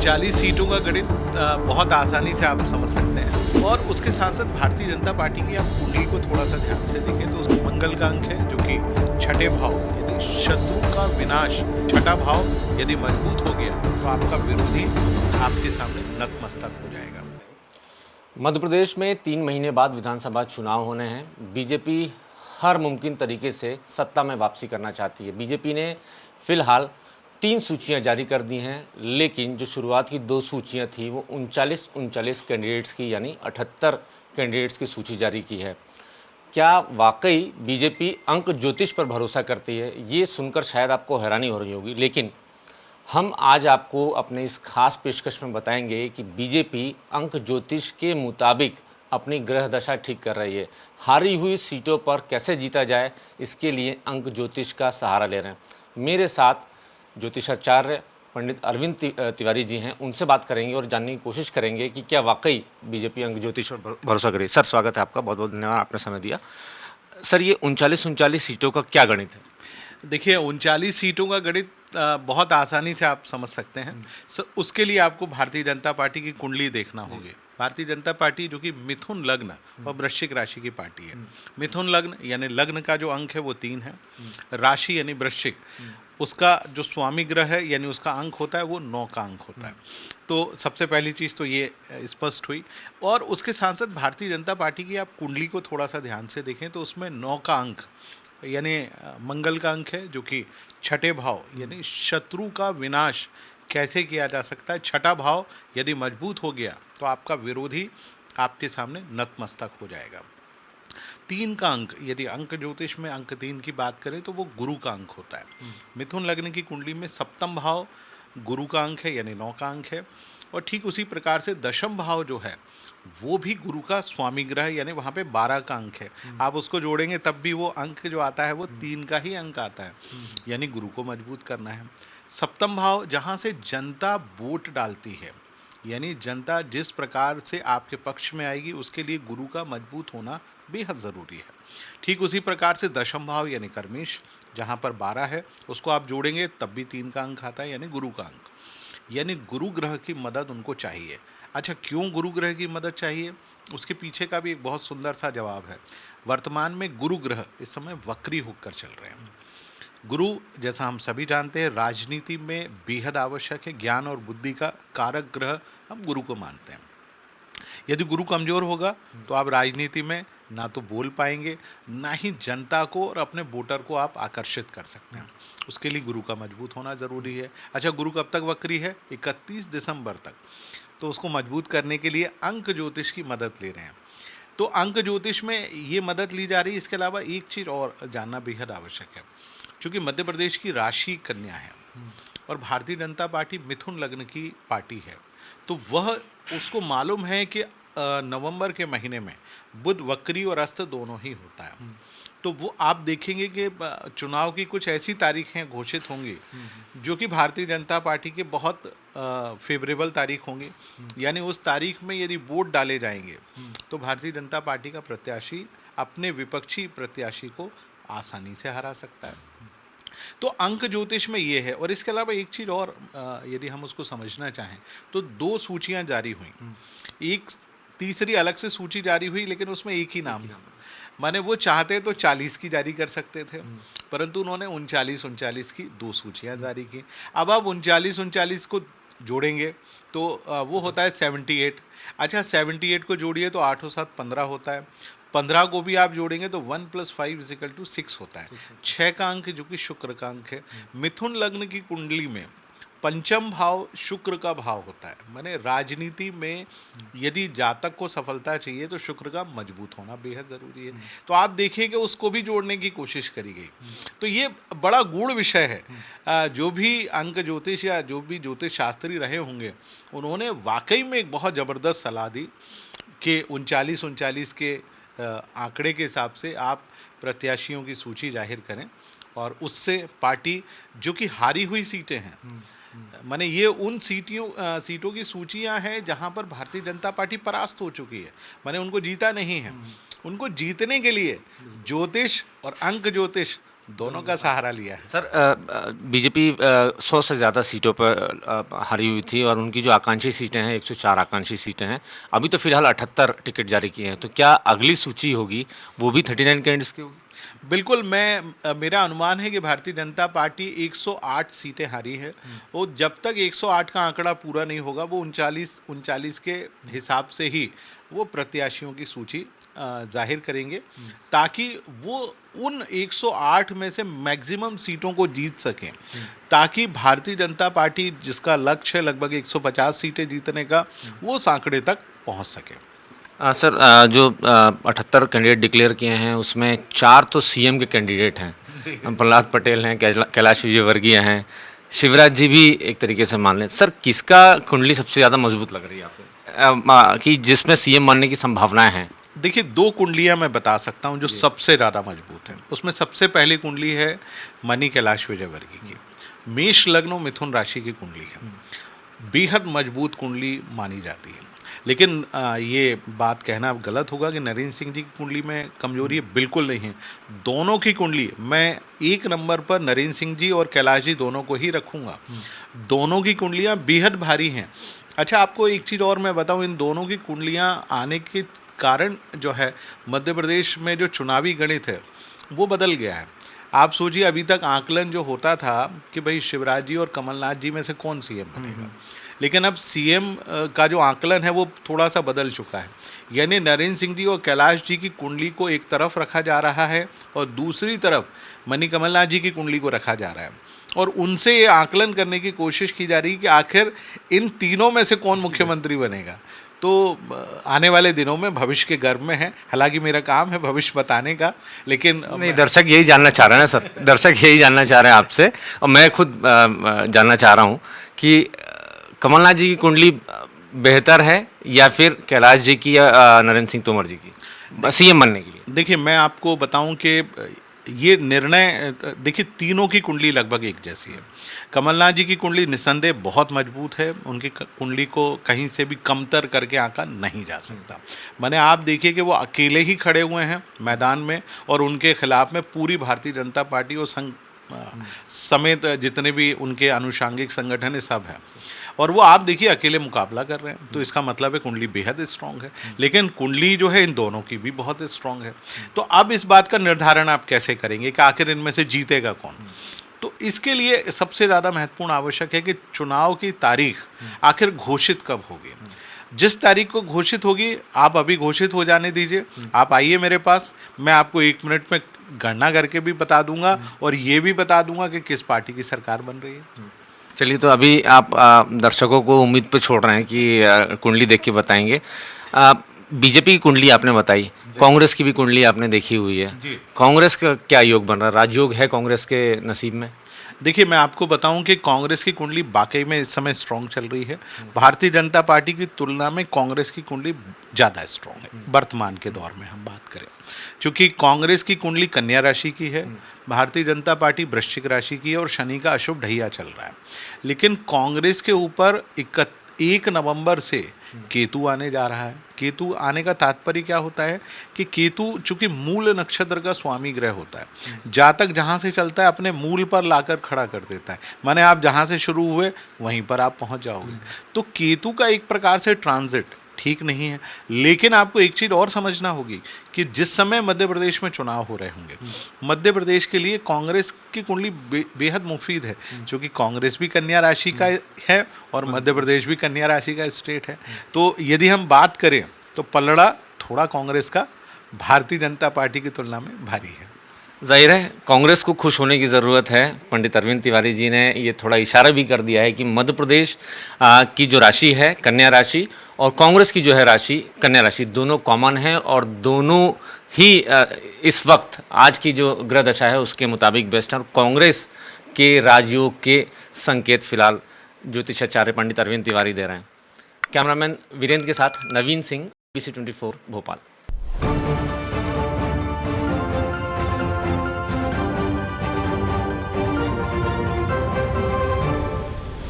39 सीटों का गणित बहुत आसानी से आप समझ सकते हैं। और उसके साथ साथ भारतीय जनता पार्टी की आप कुंडली को थोड़ा सा ध्यान से देखें तो उसमें मंगल का अंक है जो कि छठे भाव यानी शत्रु का विनाश, छठा भाव यदि मजबूत हो गया तो आपका विरोधी आपके सामने नतमस्तक हो जाएगा। मध्य प्रदेश में 3 महीने बाद विधानसभा चुनाव होने हैं। बीजेपी हर मुमकिन तरीके से सत्ता में वापसी करना चाहती है। बीजेपी ने फिलहाल 3 सूचियां जारी कर दी हैं, लेकिन जो शुरुआत की 2 सूचियां थी वो 39 कैंडिडेट्स की यानी 78 कैंडिडेट्स की सूची जारी की है। क्या वाकई बीजेपी अंक ज्योतिष पर भरोसा करती है? ये सुनकर शायद आपको हैरानी हो रही होगी, लेकिन हम आज आपको अपने इस खास पेशकश में बताएंगे कि बीजेपी अंक ज्योतिष के मुताबिक अपनी ग्रह दशा ठीक कर रही है। हारी हुई सीटों पर कैसे जीता जाए, इसके लिए अंक ज्योतिष का सहारा ले रहे हैं। मेरे साथ ज्योतिषाचार्य पंडित अरविंद तिवारी जी हैं, उनसे बात करेंगे और जानने की कोशिश करेंगे कि क्या वाकई बीजेपी अंक ज्योतिष पर भरोसा करे। सर, स्वागत है आपका, बहुत बहुत धन्यवाद, आपने समय दिया। सर, ये 39 सीटों का क्या गणित है? देखिए, 39 सीटों का गणित बहुत आसानी से आप समझ सकते हैं। उसके लिए आपको भारतीय जनता पार्टी की कुंडली देखना होगी। भारतीय जनता पार्टी जो कि मिथुन लग्न और वृश्चिक राशि की पार्टी है। मिथुन लग्न यानी लग्न का जो अंक है वो 3 है। राशि यानी वृश्चिक, उसका जो स्वामी ग्रह है यानी उसका अंक होता है वो 9 का अंक होता है। तो सबसे पहली चीज़ तो ये स्पष्ट हुई। और उसके साथ साथ भारतीय जनता पार्टी की आप कुंडली को थोड़ा सा ध्यान से देखें तो उसमें 9 का अंक यानी मंगल का अंक है जो कि छठे भाव यानी शत्रु का विनाश कैसे किया जा सकता है। छठा भाव यदि मजबूत हो गया तो आपका विरोधी आपके सामने नतमस्तक हो जाएगा। 3 का अंक, यदि अंक ज्योतिष में अंक 3 की बात करें तो वो गुरु का अंक होता है। मिथुन लग्न की कुंडली में सप्तम भाव गुरु का अंक है यानी 9 का अंक है। और ठीक उसी प्रकार से दशम भाव जो है वो भी गुरु का स्वामी ग्रह यानी वहाँ पे 12 का अंक है। आप उसको जोड़ेंगे तब भी वो अंक जो आता है वो 3 का ही अंक आता है, यानी गुरु को मजबूत करना है। सप्तम भाव जहाँ से जनता वोट डालती है यानी जनता जिस प्रकार से आपके पक्ष में आएगी उसके लिए गुरु का मजबूत होना बेहद ज़रूरी है। ठीक उसी प्रकार से दशम भाव यानी कर्मेश जहाँ पर 12 है उसको आप जोड़ेंगे तब भी 3 का अंक आता है यानी गुरु का अंक, यानी गुरु ग्रह की मदद उनको चाहिए। अच्छा, क्यों गुरु ग्रह की मदद चाहिए? उसके पीछे का भी एक बहुत सुंदर सा जवाब है। वर्तमान में गुरु ग्रह इस समय वक्री होकर चल रहे हैं। गुरु, जैसा हम सभी जानते हैं, राजनीति में बेहद आवश्यक है। ज्ञान और बुद्धि का कारक ग्रह हम गुरु को मानते हैं। यदि गुरु कमजोर होगा तो आप राजनीति में ना तो बोल पाएंगे, ना ही जनता को और अपने वोटर को आप आकर्षित कर सकते हैं। उसके लिए गुरु का मजबूत होना ज़रूरी है। अच्छा, गुरु कब तक वक्री है? 31 दिसंबर तक। तो उसको मजबूत करने के लिए अंक ज्योतिष की मदद ले रहे हैं। तो अंक ज्योतिष में ये मदद ली जा रही है। इसके अलावा एक चीज़ और जानना बेहद आवश्यक है। चूँकि मध्य प्रदेश की राशि कन्या है और भारतीय जनता पार्टी मिथुन लग्न की पार्टी है, तो वह उसको मालूम है कि नवंबर के महीने में बुध वक्री और अस्त दोनों ही होता है। तो वो आप देखेंगे कि चुनाव की कुछ ऐसी तारीखें घोषित होंगी जो कि भारतीय जनता पार्टी के बहुत फेवरेबल तारीख होंगी। यानी उस तारीख में यदि वोट डाले जाएंगे तो भारतीय जनता पार्टी का प्रत्याशी अपने विपक्षी प्रत्याशी को आसानी से हरा सकता है। तो अंक ज्योतिष में ये है। और इसके अलावा एक चीज़ और यदि हम उसको समझना चाहें तो 2 सूचियां जारी हुई। एक तीसरी अलग से सूची जारी हुई लेकिन उसमें एक ही नाम, माने वो चाहते तो 40 की जारी कर सकते थे, परंतु उन्होंने 39 की 2 सूचियां जारी की। अब आप 39 को जोड़ेंगे तो वो होता है 78। अच्छा, 78 को जोड़िए तो 8 और 7 15 होता है। 15 को भी आप जोड़ेंगे तो 1 + 5 = 6 होता है। 6 का अंक जो कि शुक्र का अंक है। मिथुन लग्न की कुंडली में पंचम भाव शुक्र का भाव होता है। माने राजनीति में यदि जातक को सफलता चाहिए तो शुक्र का मजबूत होना बेहद ज़रूरी है। तो आप देखिए कि उसको भी जोड़ने की कोशिश करी गई। तो ये बड़ा गूढ़ विषय है। जो भी अंक ज्योतिष या जो भी ज्योतिष शास्त्री रहे होंगे उन्होंने वाकई में एक बहुत ज़बरदस्त सलाह दी कि 39 के आंकड़े के हिसाब से आप प्रत्याशियों की सूची जाहिर करें और उससे पार्टी जो कि हारी हुई सीटें हैं, माने ये उन सीटों की सूचियां हैं जहां पर भारतीय जनता पार्टी परास्त हो चुकी है, माने उनको जीता नहीं है। उनको जीतने के लिए ज्योतिष और अंक ज्योतिष दोनों का सहारा लिया है। सर, बीजेपी 100 से ज़्यादा सीटों पर हारी हुई थी और उनकी जो आकांक्षी सीटें हैं 104 आकांक्षी सीटें हैं। अभी तो फिलहाल 78 टिकट जारी किए हैं, तो क्या अगली सूची होगी वो भी 39 कैंडिडेट्स की होगी? बिल्कुल, मेरा अनुमान है कि भारतीय जनता पार्टी 108 सीटें हारी है और जब तक 108 का आंकड़ा पूरा नहीं होगा वो 39 के हिसाब से ही वो प्रत्याशियों की सूची जाहिर करेंगे, ताकि वो उन 108 में से मैक्सिमम सीटों को जीत सकें, ताकि भारतीय जनता पार्टी जिसका लक्ष्य है लगभग 150 सीटें जीतने का, वो उस आंकड़े तक पहुंच सके। सर, जो 78 कैंडिडेट डिक्लेयर किए हैं उसमें 4 तो सीएम के कैंडिडेट हैं। प्रहलाद पटेल हैं, कैलाश विजयवर्गीय हैं, शिवराज जी भी एक तरीके से मान लें। सर, किसका कुंडली सबसे ज़्यादा मजबूत लग रही है आपको, कि जिसमें सीएम बनने की संभावनाएं हैं? देखिए, 2 कुंडलियां मैं बता सकता हूं जो सबसे ज़्यादा मजबूत हैं। उसमें सबसे पहली कुंडली है मनी कैलाश विजयवर्गीय की। मेष लग्न और मिथुन राशि की कुंडली है, बेहद मजबूत कुंडली मानी जाती है। लेकिन ये बात कहना गलत होगा कि नरेंद्र सिंह जी की कुंडली में कमजोरी है, बिल्कुल नहीं है। दोनों की कुंडली, मैं 1 नंबर पर नरेंद्र सिंह जी और कैलाश जी दोनों को ही रखूंगा। दोनों की कुंडलियां बेहद भारी हैं। अच्छा, आपको एक चीज़ और मैं बताऊं, इन दोनों की कुंडलियां आने के कारण जो है मध्य प्रदेश में जो चुनावी गणित है वो बदल गया है। आप सोचिए, अभी तक आकलन जो होता था कि भाई शिवराज जी और कमलनाथ जी में से कौन सीएम बनेगा, लेकिन अब सीएम का जो आकलन है वो थोड़ा सा बदल चुका है। यानी नरेंद्र सिंह जी और कैलाश जी की कुंडली को एक तरफ रखा जा रहा है और दूसरी तरफ मनी कमलनाथ जी की कुंडली को रखा जा रहा है, और उनसे ये आकलन करने की कोशिश की जा रही है कि आखिर इन तीनों में से कौन मुख्यमंत्री बनेगा। तो आने वाले दिनों में भविष्य के गर्भ में है। हालांकि मेरा काम है भविष्य बताने का, लेकिन नहीं, दर्शक यही जानना चाह रहे हैं सर, दर्शक यही जानना चाह रहे हैं आपसे, और मैं खुद जानना चाह रहा हूँ कि कमलनाथ जी की कुंडली बेहतर है या फिर कैलाश जी की या नरेंद्र सिंह तोमर जी की सीएम बनने के लिए? देखिए, मैं आपको बताऊं कि ये निर्णय, देखिए तीनों की कुंडली लगभग एक जैसी है। कमलनाथ जी की कुंडली निस्संदेह बहुत मजबूत है, उनकी कुंडली को कहीं से भी कमतर करके आंका नहीं जा सकता। माने आप देखिए कि वो अकेले ही खड़े हुए हैं मैदान में और उनके खिलाफ में पूरी भारतीय जनता पार्टी और संघ समेत जितने भी उनके अनुषांगिक संगठन है सब हैं, और वो आप देखिए अकेले मुकाबला कर रहे हैं। तो इसका मतलब है कुंडली बेहद स्ट्रांग है। लेकिन कुंडली जो है इन दोनों की भी बहुत स्ट्रांग है। तो अब इस बात का निर्धारण आप कैसे करेंगे कि आखिर इनमें से जीतेगा कौन? तो इसके लिए सबसे ज़्यादा महत्वपूर्ण आवश्यक है कि चुनाव की तारीख आखिर घोषित कब होगी। जिस तारीख को घोषित होगी आप अभी घोषित हो जाने दीजिए, आप आइए मेरे पास, मैं आपको 1 मिनट में गणना करके भी बता दूंगा और ये भी बता दूंगा कि किस पार्टी की सरकार बन रही है। चलिए, तो अभी आप दर्शकों को उम्मीद पे छोड़ रहे हैं कि कुंडली देख के बताएंगे। बीजेपी की कुंडली आपने बताई, कांग्रेस की भी कुंडली आपने देखी हुई है। कांग्रेस का क्या योग बन रहा है, राजयोग है कांग्रेस के नसीब में? देखिए, मैं आपको बताऊं कि कांग्रेस की कुंडली वाकई में इस समय स्ट्रांग चल रही है। भारतीय जनता पार्टी की तुलना में कांग्रेस की कुंडली ज़्यादा स्ट्रांग है वर्तमान के दौर में हम बात करें, क्योंकि कांग्रेस की कुंडली कन्या राशि की है, भारतीय जनता पार्टी वृश्चिक राशि की है और शनि का अशुभ ढैया चल रहा है। लेकिन कांग्रेस के ऊपर 1 नवंबर से केतु आने जा रहा है। केतु आने का तात्पर्य क्या होता है कि केतु चूंकि मूल नक्षत्र का स्वामी ग्रह होता है, जातक जहाँ से चलता है अपने मूल पर लाकर खड़ा कर देता है। माने आप जहाँ से शुरू हुए वहीं पर आप पहुँच जाओगे। तो केतु का एक प्रकार से ट्रांजिट ठीक नहीं है। लेकिन आपको एक चीज़ और समझना होगी कि जिस समय मध्य प्रदेश में चुनाव हो रहे होंगे, मध्य प्रदेश के लिए कांग्रेस की कुंडली बेहद मुफीद है, क्योंकि कांग्रेस भी कन्या राशि का है और मध्य प्रदेश भी कन्या राशि का स्टेट है। तो यदि हम बात करें तो पलड़ा थोड़ा कांग्रेस का भारतीय जनता पार्टी की तुलना में भारी है। जाहिर है कांग्रेस को खुश होने की ज़रूरत है। पंडित अरविंद तिवारी जी ने ये थोड़ा इशारा भी कर दिया है कि मध्य प्रदेश की जो राशि है कन्या राशि और कांग्रेस की जो है राशि कन्या राशि, दोनों कॉमन है और दोनों ही इस वक्त आज की जो ग्रह दशा है उसके मुताबिक बेस्ट है। और कांग्रेस के राजयोग के संकेत फिलहाल ज्योतिषाचार्य पंडित अरविंद तिवारी दे रहे हैं। कैमरामैन वीरेंद्र के साथ नवीन सिंह, BC24 भोपाल।